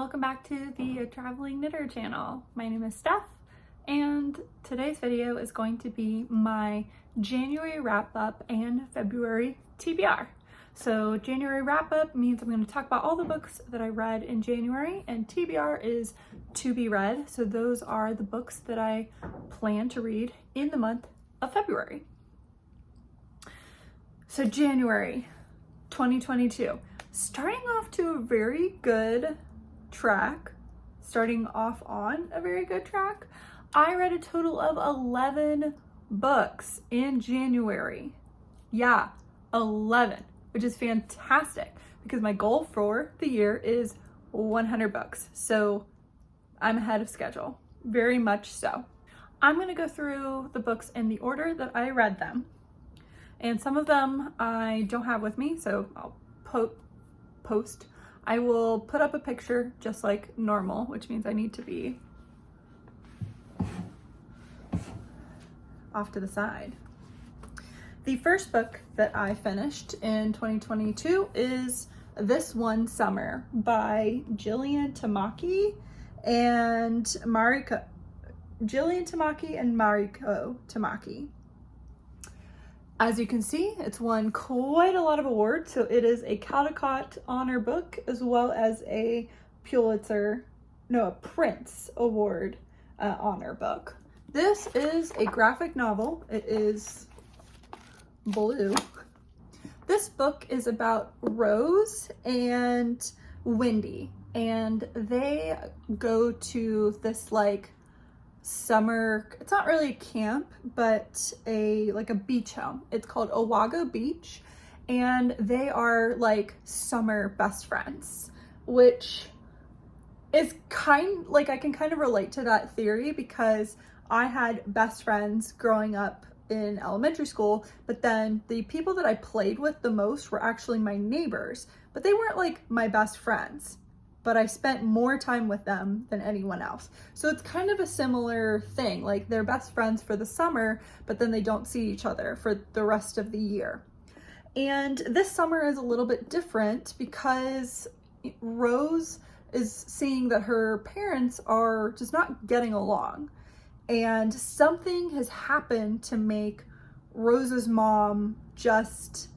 welcome back to the Traveling Knitter channel. My name is Steph, and today's video is going to be my January wrap-up and February TBR. So January wrap-up means I'm going to talk about all the books that I read in January, and TBR is to be read. So those are the books that I plan to read in the month of February. So January 2022, starting off to a very good track, I read a total of 11 books in January. Yeah, 11, which is fantastic because my goal for the year is 100 books. So I'm ahead of schedule, very much so. I'm going to go through the books in the order that I read them. And some of them I don't have with me, so I'll post. I will put up a picture just like normal, which means I need to be off to the side. The first book that I finished in 2022 is This One Summer by Jillian Tamaki and Mariko Tamaki. As you can see, it's won quite a lot of awards. So it is a Caldecott honor book as well as a Prince Award honor book. This is a graphic novel. It is blue. This book is about Rose and Wendy, and they go to this summer, it's not really a camp, but a beach home. It's called Owago Beach, and they are summer best friends, which is I can kind of relate to that theory because I had best friends growing up in elementary school, but then the people that I played with the most were actually my neighbors, but they weren't my best friends. But I spent more time with them than anyone else. So it's kind of a similar thing. They're best friends for the summer, but then they don't see each other for the rest of the year. And this summer is a little bit different because Rose is seeing that her parents are just not getting along. And something has happened to make Rose's mom just,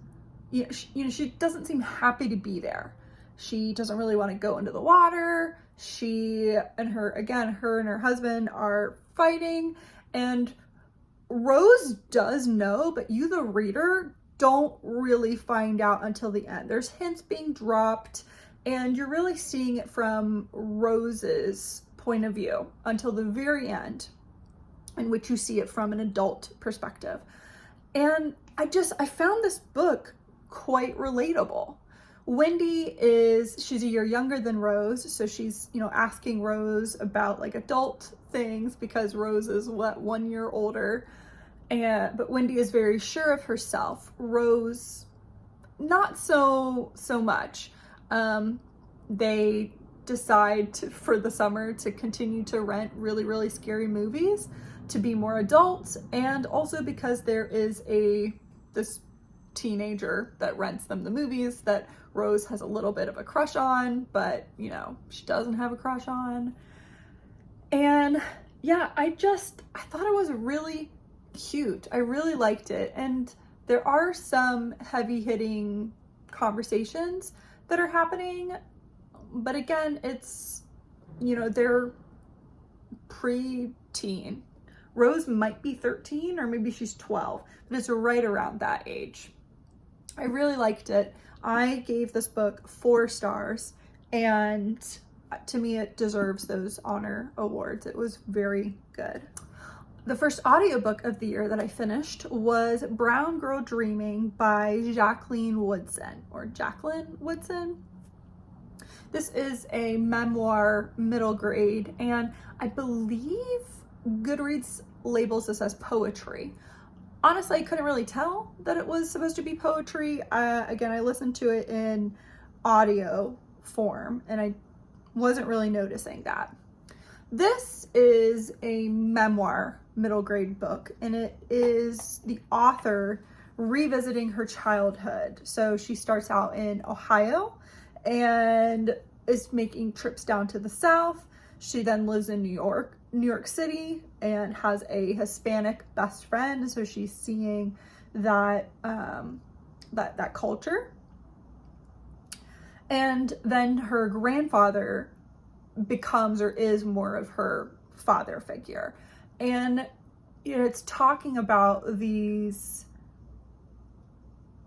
she doesn't seem happy to be there. She doesn't really want to go into the water. Her and her husband are fighting, and Rose does know, but you, the reader, don't really find out until the end. There's hints being dropped, and you're really seeing it from Rose's point of view until the very end, in which you see it from an adult perspective. And I found this book quite relatable. Wendy she's a year younger than Rose, so she's, asking Rose about adult things because Rose is 1 year older, but Wendy is very sure of herself. Rose, not so much. They decide for the summer to continue to rent really, really scary movies to be more adults, and also because there is this teenager that rents them the movies that Rose has a little bit of a crush on, but she doesn't have a crush on. And yeah, I thought it was really cute. I really liked it. And there are some heavy-hitting conversations that are happening, but again, it's, they're pre-teen. Rose might be 13 or maybe she's 12, but it's right around that age. I really liked it. I gave this book 4 stars, and to me it deserves those honor awards. It was very good. The first audiobook of the year that I finished was Brown Girl Dreaming by Jacqueline Woodson. This is a memoir middle grade, and I believe Goodreads labels this as poetry. Honestly, I couldn't really tell that it was supposed to be poetry. Again, I listened to it in audio form, and I wasn't really noticing that. This is a memoir middle grade book, and it is the author revisiting her childhood. So she starts out in Ohio, and is making trips down to the South. She then lives in New York City, and has a Hispanic best friend. So she's seeing that, that culture. And then her grandfather becomes or is more of her father figure. And it's talking about these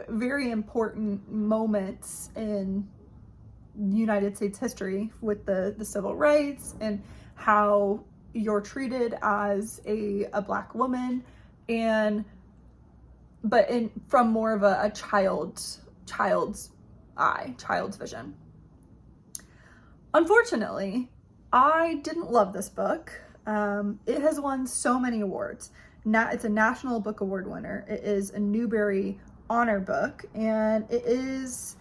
very important moments in United States history with the civil rights, and how you're treated as a Black woman, but from more of a child's eye, child's vision. Unfortunately, I didn't love this book. It has won so many awards. It's a National Book Award winner. It is a Newbery Honor Book, and it's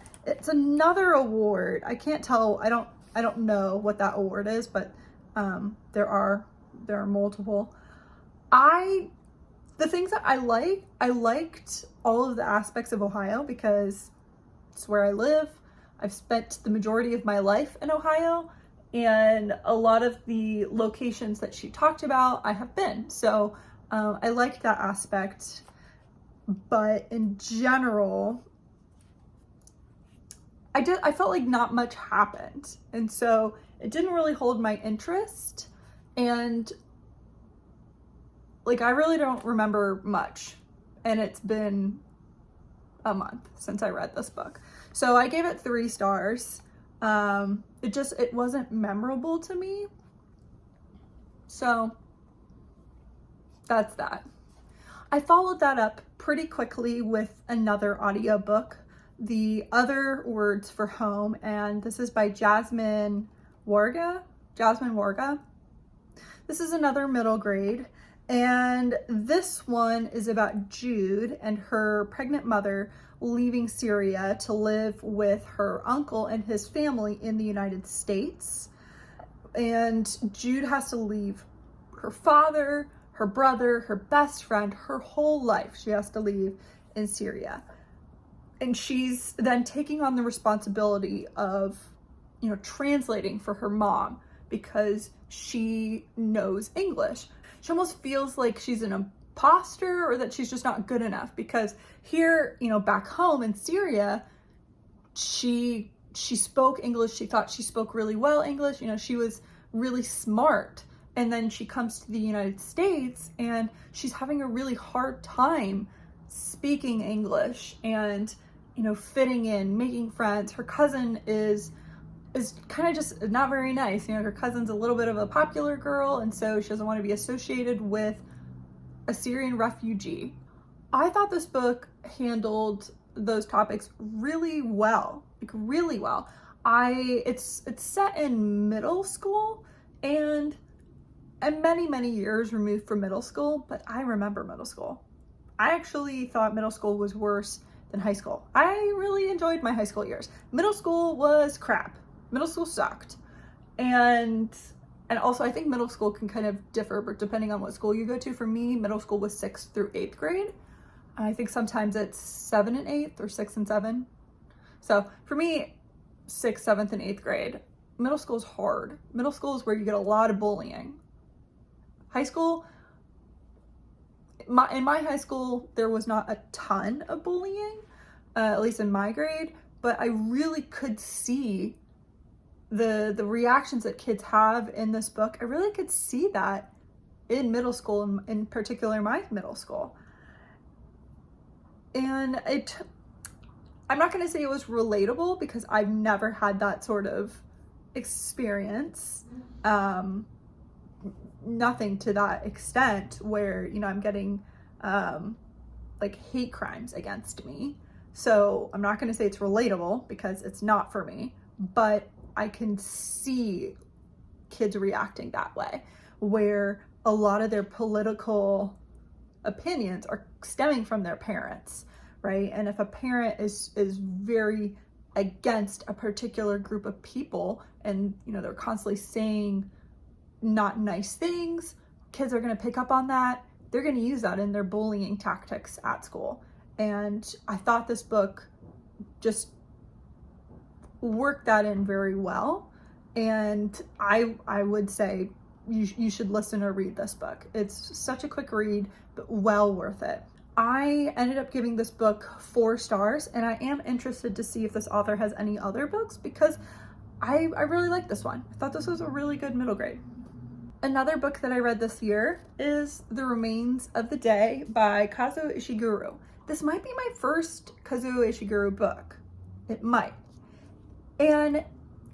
another award. I can't tell. I don't know what that award is, but there are multiple. The things that I liked all of the aspects of Ohio, because it's where I live. I've spent the majority of my life in Ohio, and a lot of the locations that she talked about, I have been. So I liked that aspect, but in general, I felt like not much happened. And so it didn't really hold my interest, and like, I really don't remember much, and it's been a month since I read this book. So I gave it 3 stars. It wasn't memorable to me. So that's that. I followed that up pretty quickly with another audiobook, The Other Words for Home, and this is by Jasmine Warga. This is another middle grade, and this one is about Jude and her pregnant mother leaving Syria to live with her uncle and his family in the United States. And Jude has to leave her father, her brother, her best friend, her whole life. She has to leave in Syria. And she's then taking on the responsibility of, translating for her mom, because she knows English. She almost feels like she's an imposter, or that she's just not good enough, because here, back home in Syria, she spoke English. She thought she spoke really well English. She was really smart. And then she comes to the United States, and she's having a really hard time speaking English and, fitting in, making friends. Her cousin is kind of just not very nice. Her cousin's a little bit of a popular girl, and so she doesn't want to be associated with a Syrian refugee. I thought this book handled those topics really well, really well. It's set in middle school, and I'm many years removed from middle school, but I remember middle school. I actually thought middle school was worse than high school. I really enjoyed my high school years. Middle school was crap. Middle school sucked. And also, I think middle school can kind of differ, but depending on what school you go to. For me, middle school was 6th through 8th grade. I think sometimes it's 7th and 8th, or 6th and 7th. So for me, 6th, 7th, and 8th grade. Middle school is hard. Middle school is where you get a lot of bullying. High school, in my high school, there was not a ton of bullying, at least in my grade, but I really could see the reactions that kids have in this book. I really could see that in middle school, in particular my middle school. And I'm not going to say it was relatable, because I've never had that sort of experience. Nothing to that extent where, I'm getting like hate crimes against me. So I'm not going to say it's relatable, because it's not for me, but I can see kids reacting that way, where a lot of their political opinions are stemming from their parents, right? And if a parent is very against a particular group of people, and they're constantly saying not nice things, kids are going to pick up on that. They're going to use that in their bullying tactics at school. And I thought this book just worked that in very well. And I would say you should listen or read this book. It's such a quick read, but well worth it. I ended up giving this book 4 stars, and I am interested to see if this author has any other books because I really like this one. I thought this was a really good middle grade. Another book that I read this year is The Remains of the Day by Kazuo Ishiguro. This might be my first Kazuo Ishiguro book. It might. And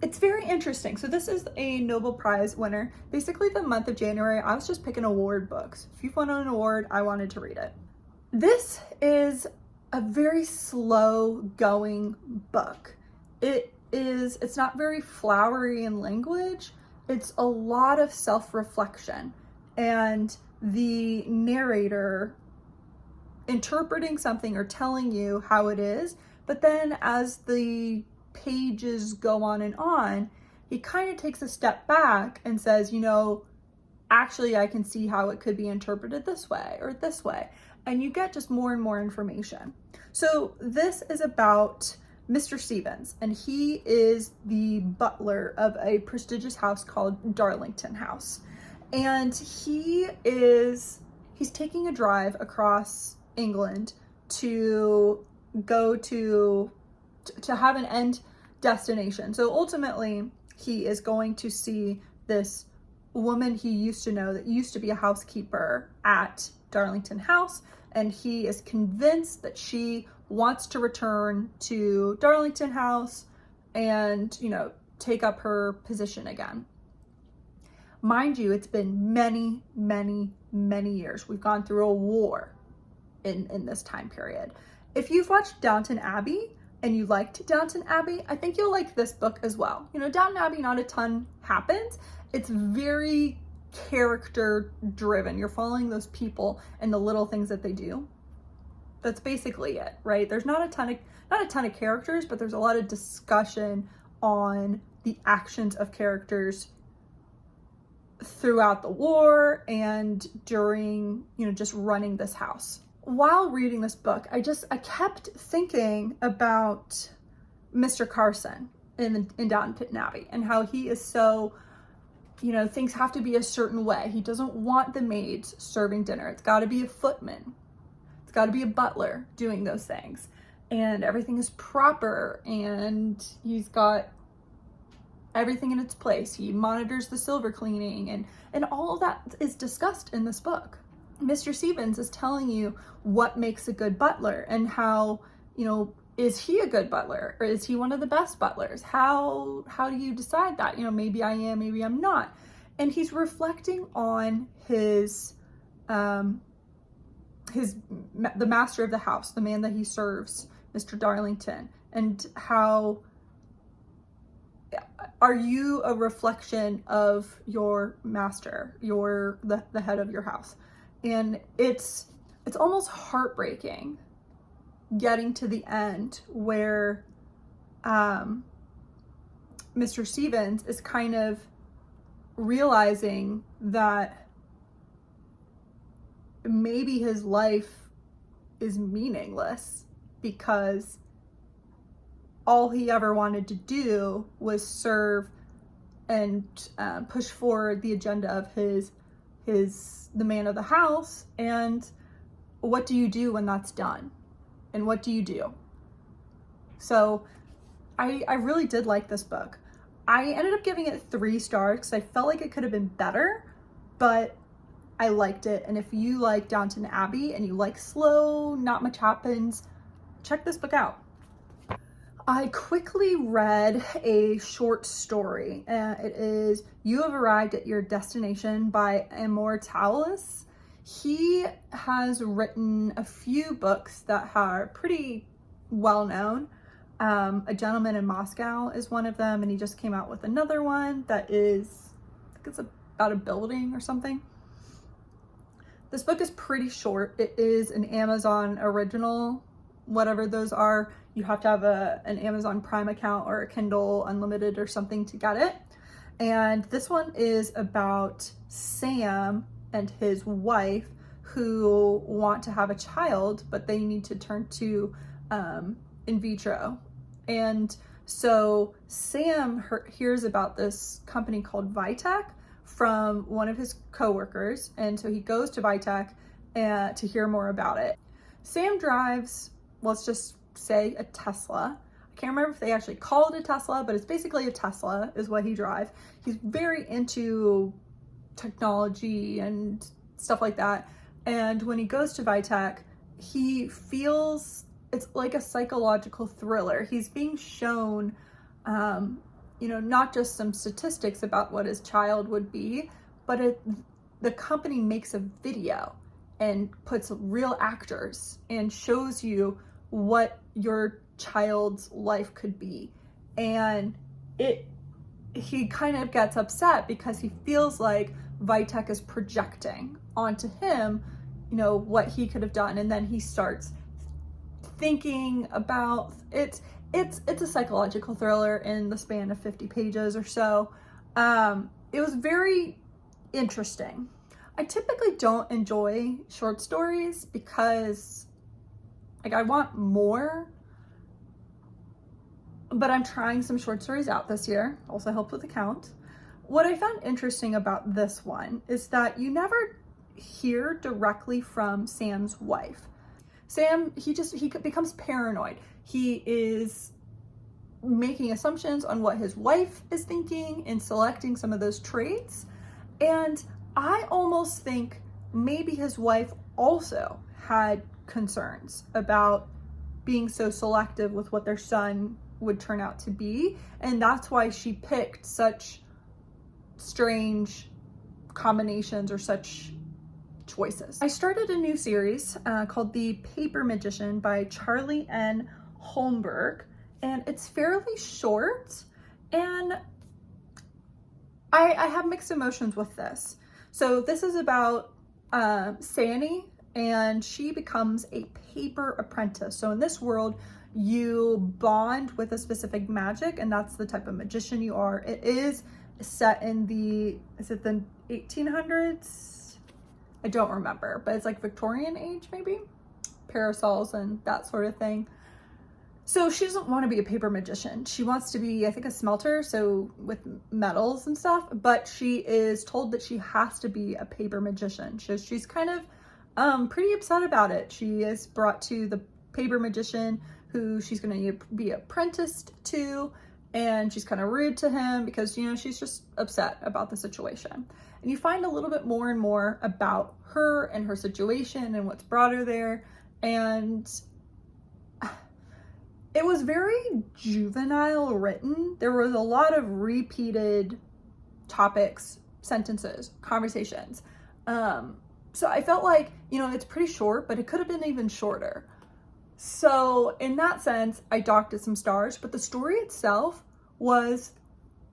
it's very interesting. So this is a Nobel Prize winner. Basically the month of January, I was just picking award books. If you've won an award, I wanted to read it. This is a very slow going book. It's not very flowery in language. It's a lot of self-reflection and the narrator interpreting something or telling you how it is. But then as the pages go on, he kind of takes a step back and says, you know, actually I can see how it could be interpreted this way or this way. And you get just more and more information. So this is about Mr. Stevens, and he is the butler of a prestigious house called Darlington House. And he's taking a drive across England to go to have an end destination. So ultimately, he is going to see this woman he used to know that used to be a housekeeper at Darlington House, and he is convinced that she wants to return to Darlington House and, you know, take up her position again. Mind you, it's been many, many, many years. We've gone through a war in this time period. If you've watched Downton Abbey and you liked Downton Abbey, I think you'll like this book as well. You know, Downton Abbey, not a ton happens. It's very character driven. You're following those people and the little things that they do. That's basically it, right? There's not a ton of characters, but there's a lot of discussion on the actions of characters throughout the war and during, you know, just running this house. While reading this book, I kept thinking about Mr. Carson in Downton Abbey and how he is so, you know, things have to be a certain way. He doesn't want the maids serving dinner. It's got to be a footman. It's got to be a butler doing those things. And everything is proper, and he's got everything in its place. He monitors the silver cleaning, and all of that is discussed in this book. Mr. Stevens is telling you what makes a good butler and how, you know, is he a good butler or is he one of the best butlers? How do you decide that? You know, maybe I am, maybe I'm not. And he's reflecting on the master of the house, the man that he serves, Mr. Darlington, and how are you a reflection of your master, the head of your house? And it's almost heartbreaking getting to the end where Mr. Stevens is kind of realizing that maybe his life is meaningless because all he ever wanted to do was serve and push forward the agenda of the man of the house. And what do you do when that's done? And what do you do? So I really did like this book. I ended up giving it 3 stars because I felt like it could have been better, but I liked it. And if you like Downton Abbey and you like slow, not much happens, check this book out. I quickly read a short story. It is You Have Arrived at Your Destination by Immortalis. He has written a few books that are pretty well known. A Gentleman in Moscow is one of them, and he just came out with another one that is, I think it's about a building or something. This book is pretty short. It is an Amazon original, whatever those are. You have to have an Amazon Prime account or a Kindle Unlimited or something to get it. And this one is about Sam and his wife who want to have a child, but they need to turn to in vitro. And So Sam hears about this company called Vitek from one of his coworkers, and so he goes to Vitek to hear more about it. Sam drives, let's just say, a Tesla. I can't remember if they actually call it a Tesla, but it's basically a Tesla is what he drives. He's very into technology and stuff like that. And when he goes to Vitek, he feels it's like a psychological thriller. He's being shown, not just some statistics about what his child would be, but the company makes a video and puts real actors and shows you what your child's life could be. And he kind of gets upset because he feels like Vitek is projecting onto him, what he could have done. And then he starts thinking about it's a psychological thriller in the span of 50 pages or so. It was very interesting. I typically don't enjoy short stories because I want more, but I'm trying some short stories out this year. Also helped with the count. What I found interesting about this one is that you never hear directly from Sam's wife. Sam, he becomes paranoid. He is making assumptions on what his wife is thinking and selecting some of those traits. And I almost think maybe his wife also had concerns about being so selective with what their son would turn out to be. And that's why she picked such strange combinations or such choices. I started a new series called The Paper Magician by Charlie N. Holmberg, and it's fairly short, and I have mixed emotions with this. So this is about Sani, and she becomes a paper apprentice. So in this world, you bond with a specific magic, and that's the type of magician you are. It is set in the 1800s? I don't remember, but it's like Victorian age, maybe? Parasols and that sort of thing. So she doesn't want to be a paper magician. She wants to be, I think, a smelter, so with metals and stuff, but she is told that she has to be a paper magician. She's kind of pretty upset about it. She is brought to the paper magician who she's going to be apprenticed to, and she's kind of rude to him because, she's just upset about the situation. And you find a little bit more and more about her and her situation and what's brought her there. And it was very juvenile written. There was a lot of repeated topics, sentences, conversations. So I felt like, it's pretty short, but it could have been even shorter. So in that sense, I docked it some stars, but the story itself was,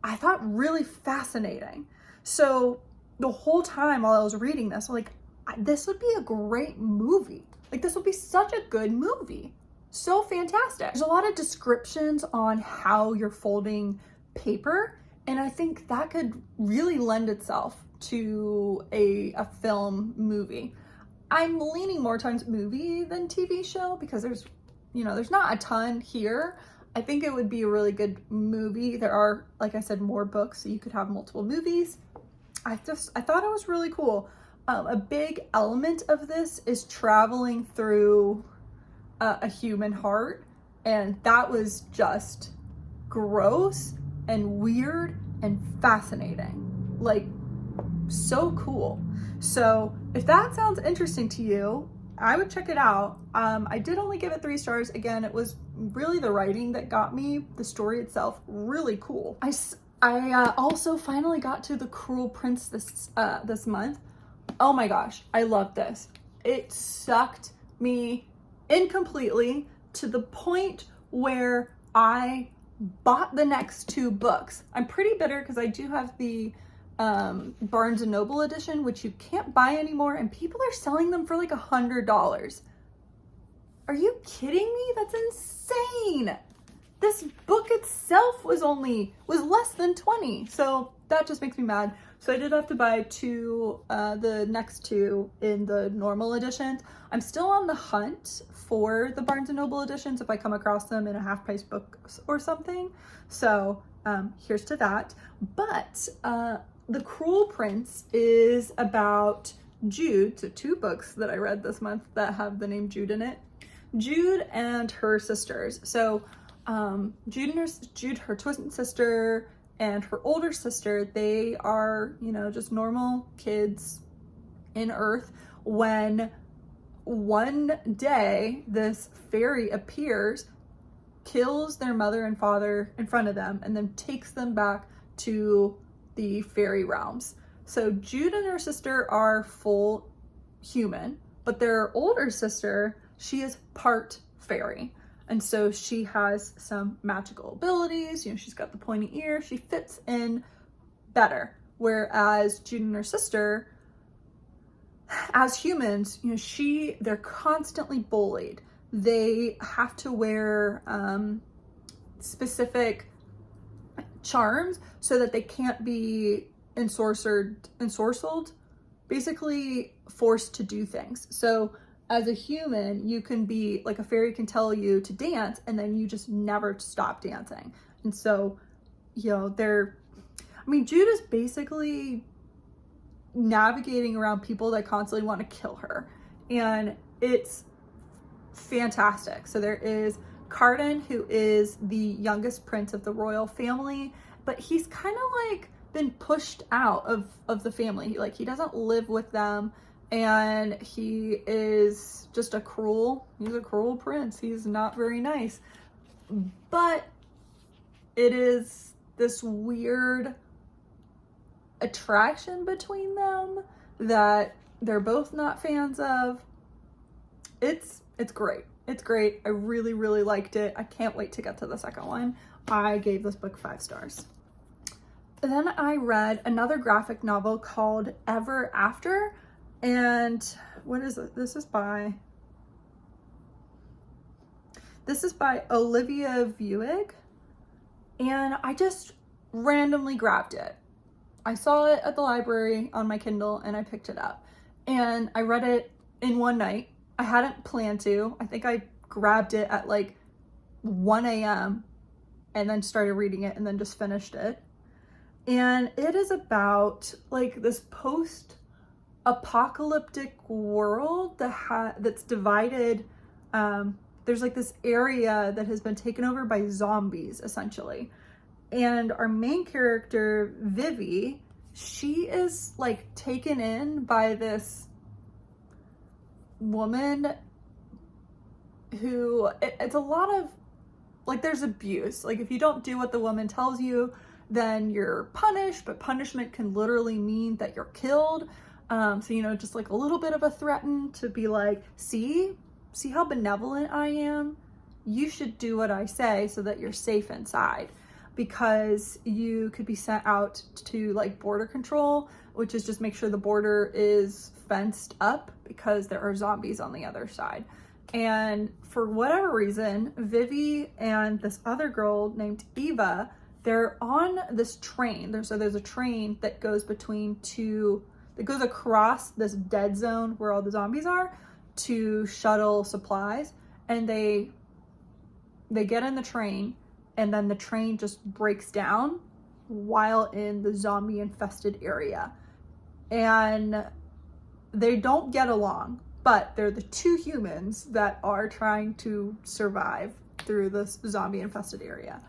I thought, really fascinating. So the whole time while I was reading this, I'm like, this would be a great movie. Like, this would be such a good movie. So fantastic. There's a lot of descriptions on how you're folding paper, and I think that could really lend itself to a film movie. I'm leaning more towards movie than TV show because there's not a ton here. I think it would be a really good movie. There are, like I said, more books, so you could have multiple movies. I thought it was really cool. A big element of this is traveling through a human heart, and that was just gross and weird and fascinating. Like, so cool. So if that sounds interesting to you, I would check it out. I did only give it 3 stars. Again, it was really the writing that got me. The story itself, really cool. I also finally got to The Cruel Prince this month. Oh my gosh, I love this. It sucked me in completely to the point where I bought the next 2 books. I'm pretty bitter because I do have the Barnes & Noble edition, which you can't buy anymore, and people are selling them for like $100. Are you kidding me? That's insane. This book itself was less than 20, so that just makes me mad. So I did have to buy the next two in the normal editions. I'm still on the hunt for the Barnes & Noble editions if I come across them in a half price book or something. So here's to that. But The Cruel Prince is about Jude, so 2 books that I read this month that have the name Jude in it. Jude and her sisters. So Jude, her twin sister, and her older sister, they are, you know, just normal kids in Earth when one day this fairy appears, kills their mother and father in front of them, and then takes them back to the fairy realms. So Jude and her sister are full human, but their older sister, she is part fairy. And so she has some magical abilities, you know, she's got the pointy ear, she fits in better. Whereas Jude and her sister, as humans, you know, they're constantly bullied. They have to wear specific charms so that they can't be ensorcelled, basically forced to do things. So as a human, you can be like, a fairy can tell you to dance and then you just never stop dancing. And so, you know, Jude is basically navigating around people that constantly want to kill her. And it's fantastic. So there is Cardan, who is the youngest prince of the royal family, but he's kind of like been pushed out of the family. He doesn't live with them. And he is just he's a cruel prince. He's not very nice. But it is this weird attraction between them that they're both not fans of. It's great. It's great. I really, really liked it. I can't wait to get to the second one. I gave this book 5 stars. And then I read another graphic novel called Ever After. And what is it? This is by Olivia Vuig. And I just randomly grabbed it. I saw it at the library on my Kindle and I picked it up. And I read it in one night. I hadn't planned to. I think I grabbed it at like 1 a.m. and then started reading it and then just finished it. And it is about like this post-apocalyptic world that's divided. There's like this area that has been taken over by zombies, essentially. And our main character, Vivi, she is like taken in by this woman who, it's a lot of, like, there's abuse. Like, if you don't do what the woman tells you, then you're punished, but punishment can literally mean that you're killed. So, you know, just like a little bit of a threaten to be like, see how benevolent I am? You should do what I say so that you're safe inside, because you could be sent out to like border control, which is just make sure the border is fenced up because there are zombies on the other side. And for whatever reason, Vivi and this other girl named Eva, they're on this train. There's a train that goes across this dead zone where all the zombies are to shuttle supplies. And they get in the train, and then the train just breaks down while in the zombie infested area. And they don't get along, but they're the 2 humans that are trying to survive through this zombie infested area.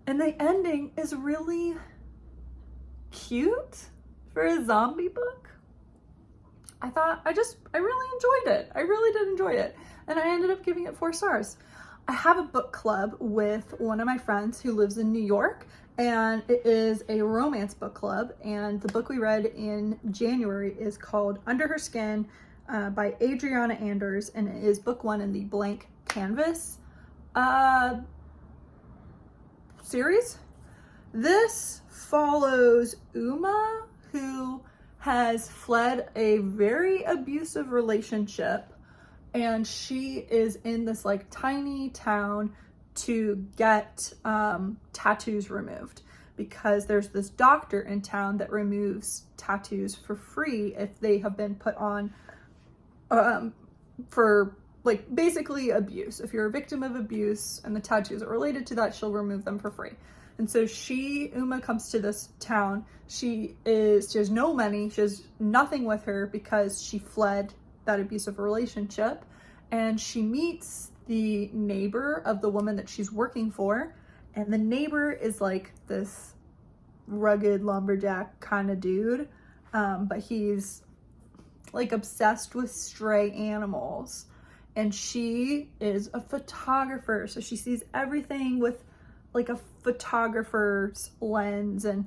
And the ending is really cute for a zombie book. I really enjoyed it. I really did enjoy it. And I ended up giving it 4 stars. I have a book club with one of my friends who lives in New York, and it is a romance book club. And the book we read in January is called Under Her Skin by Adriana Anders, and it is book 1 in the Blank Canvas series. This follows Uma, who has fled a very abusive relationship, and she is in this like tiny town to get tattoos removed because there's this doctor in town that removes tattoos for free if they have been put on for like basically abuse. If you're a victim of abuse and the tattoos are related to that, she'll remove them for free. And so Uma comes to this town. She has no money. She has nothing with her because she fled that abusive relationship. And she meets the neighbor of the woman that she's working for. And the neighbor is like this rugged lumberjack kind of dude. But he's like obsessed with stray animals. And she is a photographer. So she sees everything with like a photographer's lens. And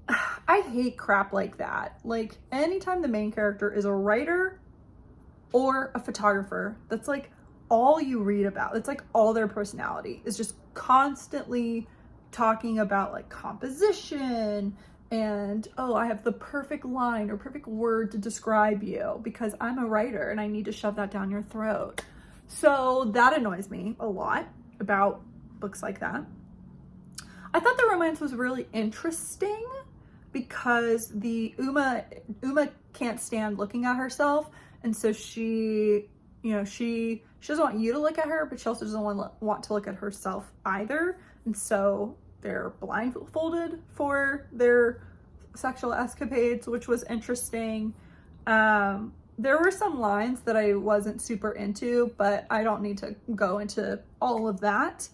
I hate crap like that. Like anytime the main character is a writer or a photographer, that's like all you read about. It's like all their personality is just constantly talking about like composition and, oh, I have the perfect line or perfect word to describe you because I'm a writer and I need to shove that down your throat. So that annoys me a lot about books like that. I thought the romance was really interesting because the Uma can't stand looking at herself. And so she doesn't want you to look at her, but she also doesn't want to look at herself either. And so they're blindfolded for their sexual escapades, which was interesting. There were some lines that I wasn't super into, but I don't need to go into all of that.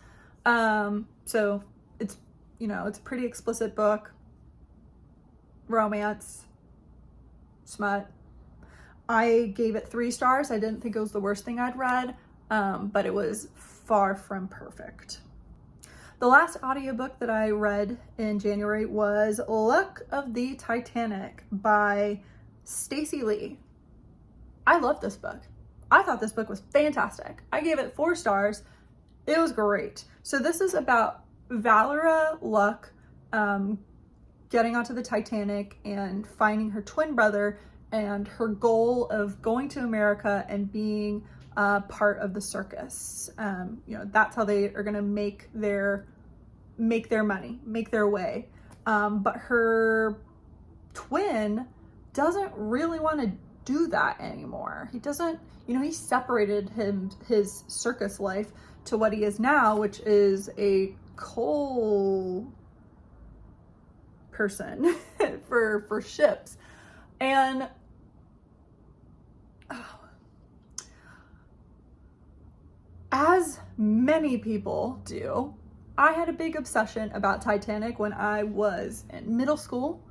So it's a pretty explicit book, romance, smut. I gave it 3 stars. I didn't think it was the worst thing I'd read, but it was far from perfect. The last audiobook that I read in January was Luck of the Titanic by Stacey Lee. I love this book. I thought this book was fantastic. I gave it 4 stars. It was great. So this is about Valera Luck getting onto the Titanic and finding her twin brother and her goal of going to America and being part of the circus. That's how they are going to make their money, make their way. But her twin doesn't really want to do that anymore. He doesn't, he separated his circus life to what he is now, which is a coal person for ships. And as many people do, I had a big obsession about Titanic when I was in middle school,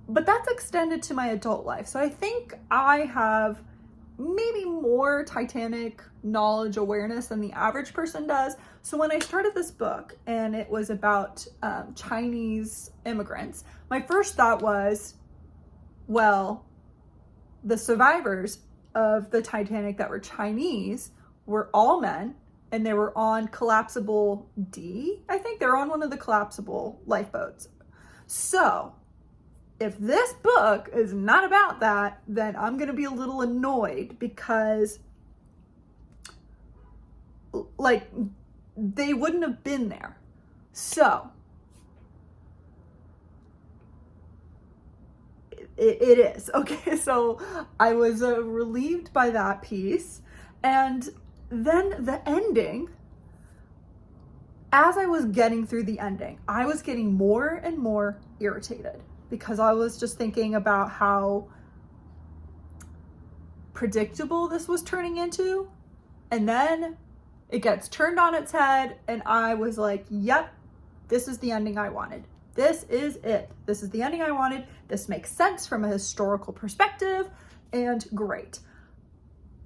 but that's extended to my adult life. So I think I have maybe more Titanic knowledge awareness than the average person does. So when I started this book and it was about Chinese immigrants, my first thought was, well, the survivors of the Titanic that were Chinese were all men, and they were on collapsible D. I think they're on one of the collapsible lifeboats. So if this book is not about that, then I'm going to be a little annoyed because like they wouldn't have been there. So it is. Okay, so I was relieved by that piece. And then the ending, as I was getting through the ending, I was getting more and more irritated because I was just thinking about how predictable this was turning into. And then it gets turned on its head and I was like, yep, this is the ending I wanted. This is it. This is the ending I wanted. This makes sense from a historical perspective and great.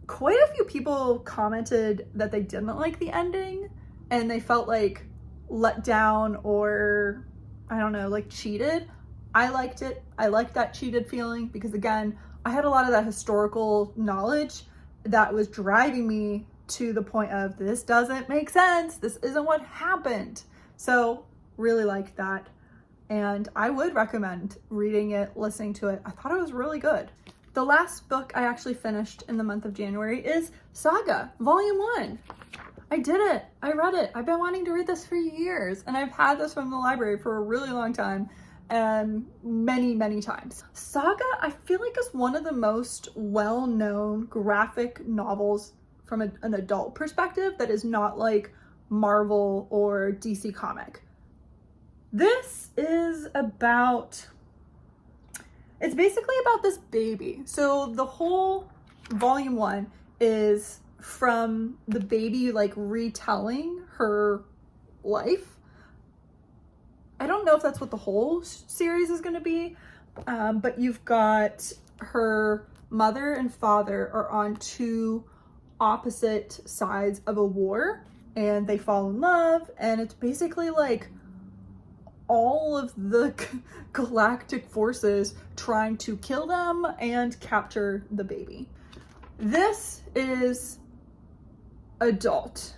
Quite a few people commented that they didn't like the ending and they felt like let down or, I don't know, like cheated. I liked it. I liked that cheated feeling because, again, I had a lot of that historical knowledge that was driving me to the point of this doesn't make sense. This isn't what happened. So really liked that. And I would recommend reading it, listening to it. I thought it was really good. The last book I actually finished in the month of January is Saga, Volume 1. I did it. I read it. I've been wanting to read this for years, and I've had this from the library for a really long time, and many times. Saga, I feel like, is one of the most well-known graphic novels from an adult perspective that is not like Marvel or DC comic. This is about, it's basically about this baby. So the whole volume 1 is from the baby like retelling her life. I don't know if that's what the whole series is going to be, but you've got her mother and father are on two opposite sides of a war, and they fall in love, and it's basically like all of the galactic forces trying to kill them and capture the baby. This is adult.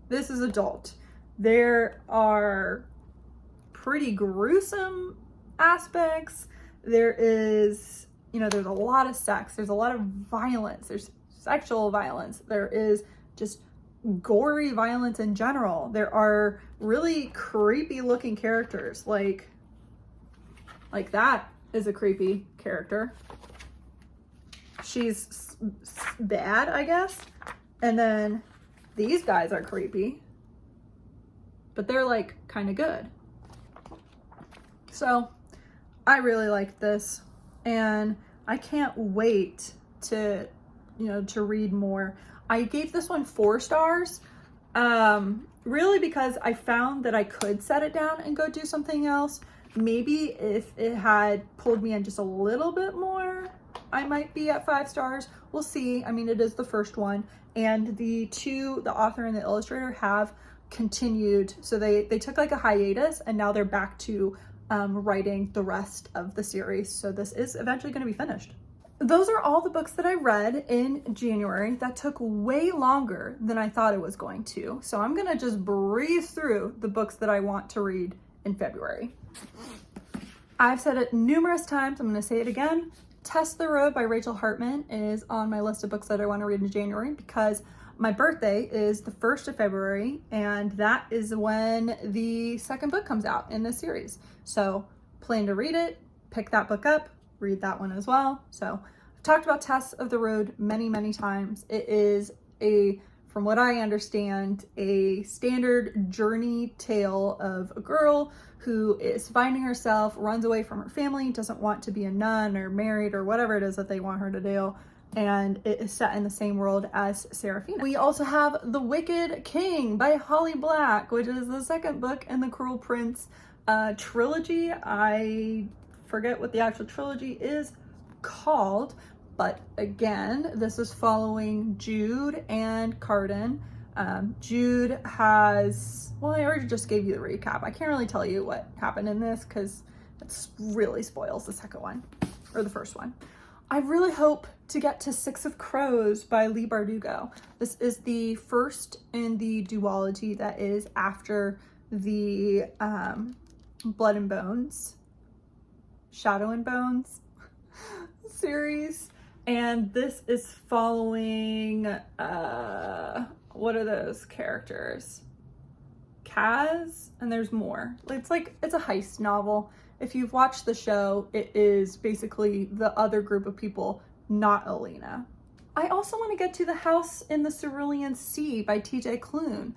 This is adult. There are pretty gruesome aspects. There is, you know, there's a lot of sex. There's a lot of violence. There's sexual violence. There is just gory violence in general. There are really creepy looking characters. Like that is a creepy character. She's bad, I guess. And then these guys are creepy, but they're like kind of good. So I really like this, and I can't wait to, you know, to read more. I gave this one 4 stars, really because I found that I could set it down and go do something else. Maybe if it had pulled me in just a little bit more, I might be at 5 stars. We'll see. I mean, it is the first one, and the author and the illustrator have continued. So they took like a hiatus, and now they're back to writing the rest of the series. So this is eventually going to be finished. Those are all the books that I read in January. That took way longer than I thought it was going to. So I'm going to just breeze through the books that I want to read in February. I've said it numerous times. I'm going to say it again. Test the Road by Rachel Hartman is on my list of books that I want to read in January because my birthday is the 1st of February, and that is when the second book comes out in this series. So plan to read it, pick that book up, read that one as well. So I've talked about Test of the Road many times. It is from what I understand, a standard journey tale of a girl who is finding herself, runs away from her family, doesn't want to be a nun or married or whatever it is that they want her to do. And it is set in the same world as Seraphina. We also have The Wicked King by Holly Black, which is the second book in the Cruel Prince trilogy. I forget what the actual trilogy is called, but again, this is following Jude and Carden. Jude has, well, I already just gave you the recap. I can't really tell you what happened in this because it really spoils the second one, or the first one. I really hope to get to Six of Crows by Leigh Bardugo. This is the first in the duology that is after the Blood and Bones, Shadow and Bones series. And this is following, what are those characters? Kaz, and there's more. It's a heist novel. If you've watched the show, it is basically the other group of people, not Alina. I also want to get to The House in the Cerulean Sea by TJ Klune.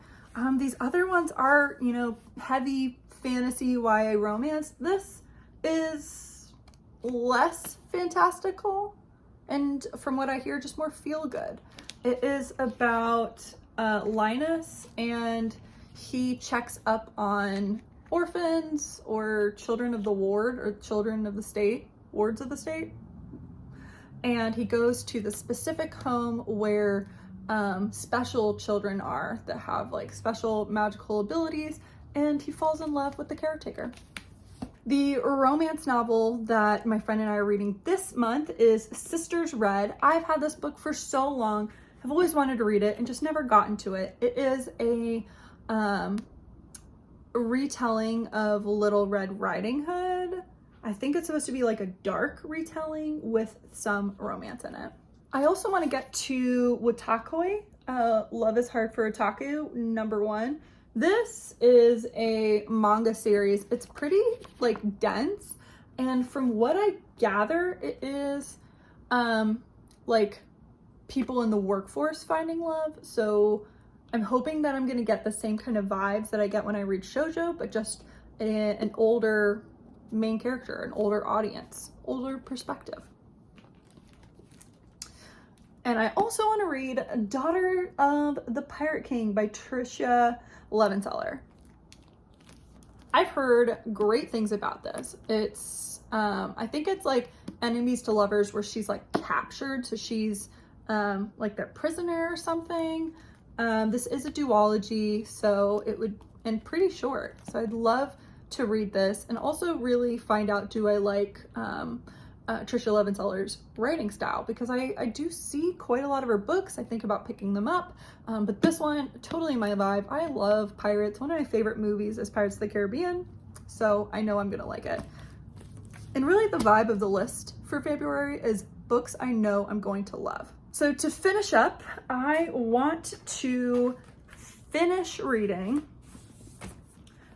These other ones are, you know, heavy fantasy YA romance. This is less fantastical, and from what I hear, just more feel good. It is about Linus, and he checks up on orphans or children of the ward, or children of the state, wards of the state. And he goes to the specific home where special children are that have like special magical abilities, and he falls in love with the caretaker. The romance novel that my friend and I are reading this month is Sisters Red. I've had this book for so long. I've always wanted to read it and just never gotten to it. It is a retelling of Little Red Riding Hood. I think it's supposed to be like a dark retelling with some romance in it. I also want to get to Watakoi Love is Hard for Otaku, #1. This is a manga series. It's pretty like dense, and from what I gather, it is like people in the workforce finding love. So I'm hoping that I'm gonna get the same kind of vibes that I get when I read shoujo, but just an older main character, an older audience, older perspective. And I also want to read Daughter of the Pirate King by Tricia Levenseller. I've heard great things about this. It's, I think it's like enemies to lovers where she's like captured. So she's like their prisoner or something. This is a duology, so it would, and pretty short. So I'd love to read this and also really find out, do I like Tricia Levenseller's writing style, because I do see quite a lot of her books. I think about picking them up, but this one, totally my vibe. I love pirates. One of my favorite movies is Pirates of the Caribbean, so I know I'm gonna like it. And really the vibe of the list for February is books I know I'm going to love. So to finish up, I want to finish reading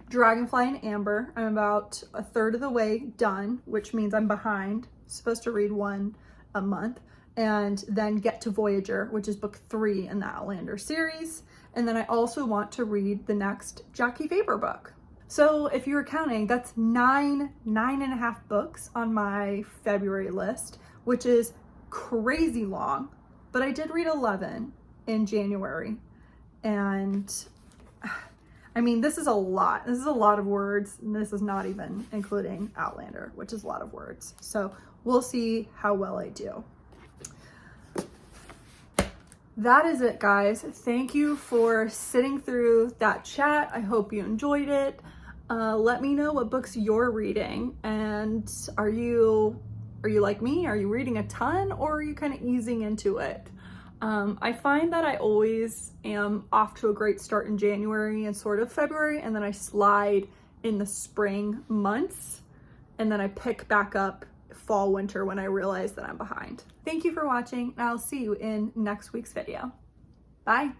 Dragonfly and Amber. I'm about a third of the way done, which means I'm behind. Supposed to read one a month, and then get to Voyager, which is book 3 in the Outlander series. And then I also want to read the next Jackie Faber book. So if you were counting, that's nine and a half books on my February list, which is crazy long, but I did read 11 in January. And I mean, this is a lot. This is a lot of words, and this is not even including Outlander, which is a lot of words. So we'll see how well I do. That is it, guys. Thank you for sitting through that chat. I hope you enjoyed it. Let me know what books you're reading, and are you like me? Are you reading a ton, or are you kind of easing into it? I find that I always am off to a great start in January and sort of February, and then I slide in the spring months, and then I pick back up fall, winter when I realize that I'm behind. Thank you for watching, and I'll see you in next week's video. Bye.